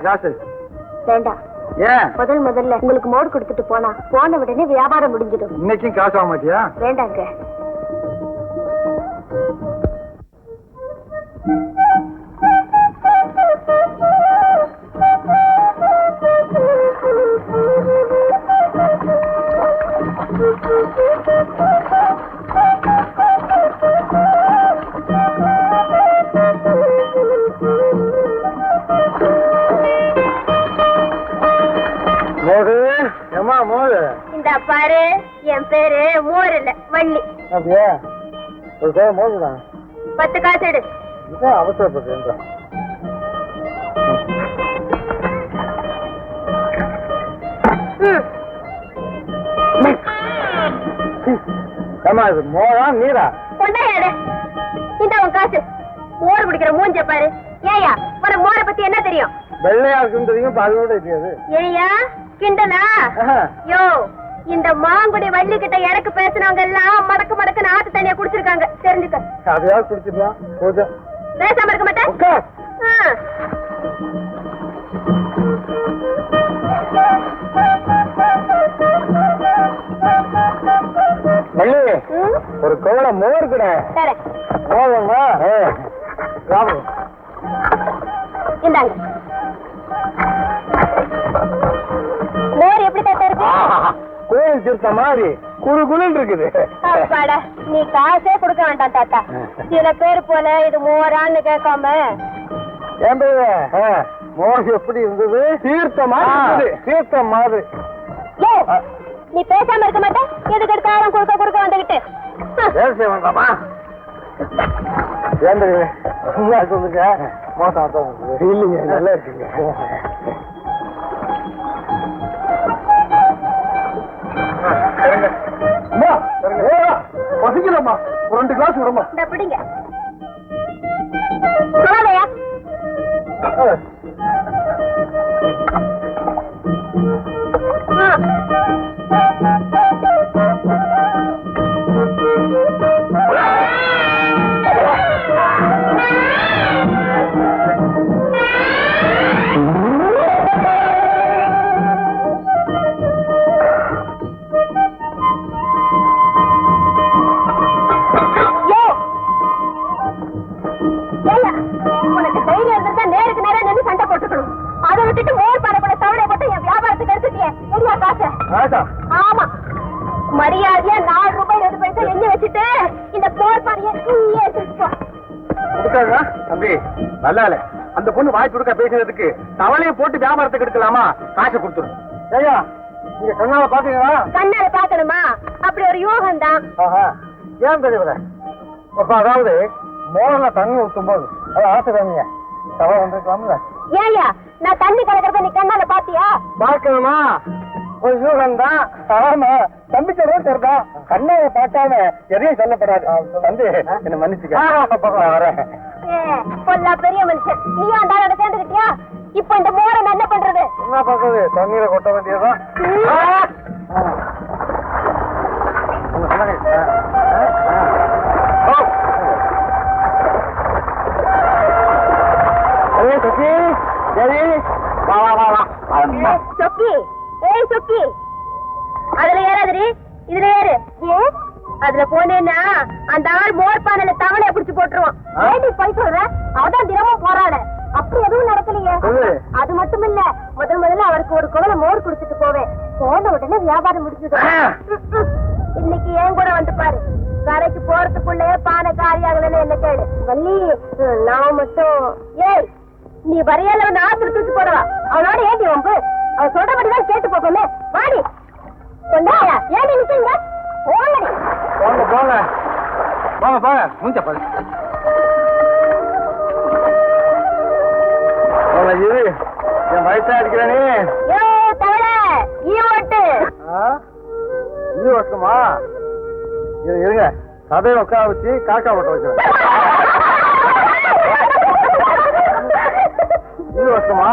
காசு வேண்டாம். ஏன்? முதல்ல உங்களுக்கு மோர் கொடுத்துட்டு போன உடனே வியாபாரம் முடிஞ்சிடும். இன்னைக்கும் காசு ஆக மாட்டியா? வேண்டாங்க. இந்த பாரு, என் பேரு மோர் இல்ல வள்ளி. அப்படியா? ஒரு தேவை மோதுதான். 10 காசு எடு. அவசரப்படுறேன். மோரா நீரா? கொண்டாயாடு. இந்த உன் காசு. மோர் குடிக்கிற மூஞ்ச பாரு. ஏயா உனக்கு மோரை பத்தி என்ன தெரியும்? வெள்ளையா இருக்குன்னு தெரியும், பாலோட தெரியாது. ஏயா கிண்டலா? யோ, இந்த மாங்குடி வள்ளி கிட்ட எனக்கு பேசினவங்க எல்லாம் மடக்கு ஆத்து தண்ணியா குடிச்சிருக்காங்க, தெரிஞ்சுக்க. அதையாவது குடிச்சிருக்கலாம். பேசாம இருக்க மாட்டேன். வள்ளி, ஒரு கோவள மோர் கூட. போதுமா? இந்தாங்க. மோர் எப்படி தாத்தா இருக்கு? கோயில் திருத்த மாதிரி குழு குழுன்னு இருக்குது. நீ காசே கொடுக்க வேண்டாம் தாத்தா. சில பேர் போல இது மோரான்னு கேட்காம. ஏன் மோர் எப்படி இருந்தது? தீர்த்த மாதிரி. தீர்த்தம் மாதிரி. நீ பேசாம இருக்க மாட்டேன். எதுக்கு எடுத்தாலும் கொடுக்க வந்துகிட்டு வேலை செய்ய வேண்டாமா? ஏன் சொல்லுங்க. மோசம் இல்லைங்க, நல்லா இருக்குங்க. பசிக்கலம்மா, 2 கிளாஸ் விடுமா? பிடிங்க. சொல்லாதயா? உனக்கு தைரியம் இருந்தா நேருக்கு நேரம் நின்று சண்டை போட்டுக்கணும். அதை விட்டுட்டு மோர் பாடப்பட தவணை போட்டு என் வியாபாரத்துக்கு எடுத்துட்டியே. எரியா காசு? ஆமா, மரியாதையா 4 ரூபாய் 2 பைசா எண்ணி வச்சுட்டு இந்த போர் பாடிய நீயே எடுத்துட்டு தம்பி. நல்லா இல்ல, அந்த பொண்ணு வாய் கொடுக்க பேசுறதுக்கு தவளையை போட்டு வியாபாரத்துக்கு எடுக்கலாமா? காசை கொடுத்துரு. ஐயா, நீங்க கண்ணால பாத்தீங்களா? கண்ணால பாக்கணுமா? அப்படி ஒரு யோகம் தான். ஏன் தெரியல. அதாவது மோரல தண்ணி ஊற்றும் போது அது ஆசை தாங்க தவறு வந்துருக்கலாம்ல. ஏயா, நான் தண்ணி கலக்கிறத நீ கண்ணால பாத்தியா? பாக்கணுமா? ஒரு யூகம் தான். ஆமா, தம்பிச்ச ரோட் இருக்கா. கண்ணால பார்க்காம எதையும் சொல்லப்படாது. தம்பி என்ன மன்னிச்சுக்க. வரேன். பொல்லா பெரிய மனுஷன். நீயா அந்த சேர்ந்துக்கிட்டியா? இப்ப இந்த மோரை என்ன பண்றது? என்ன பண்றது? தண்ணீரை கொட்ட வேண்டியதான். சொக்கி, ஏய் சொக்கி, அதுல ஏறாதடி, இதுல ஏறு. அதுல போனேன்னா அந்த ஆள் மோர் பானையில தவணையை பிடிச்சு போட்டுருவான். ஏடி போய் சொல்ற? அவதான் தினமும் போராட. அப்படி எதுவும் நடக்கலையே. அது மட்டும் இல்ல, முதல்ல அவருக்கு ஒரு குவளை மோர் குடிச்சிட்டு போவேன். போன உடனே வியாபாரம் முடிச்சுட்டு இன்னைக்கு ஏன் கூட வந்து பாரு. கரைக்கு போறதுக்குள்ளே பானை காரியாகலன்னு என்ன கேடு. வள்ளி, நான் மட்டும். ஏய், நீ வரையால ஆத்திர தூக்கி போடுவா. அவனோட ஏடி வம்பு. அவன் சொல்றபடிதான் கேட்டு போப்போமே. வாடி கொண்டாயா. ஏடி நிக்கீங்க? போங்கடி. போங்க போங்க போங்க போங்க. மூஞ்ச பாரு. இது என் வயசா அடிக்கிறானே. யோ தவள, ஈ ஓட்டு. ஈ ஓட்டுமா? இருங்க, கதையை உட்கார வச்சு காக்கா ஓட்ட வைக்கிறேன். ஈ ஓட்டுமா?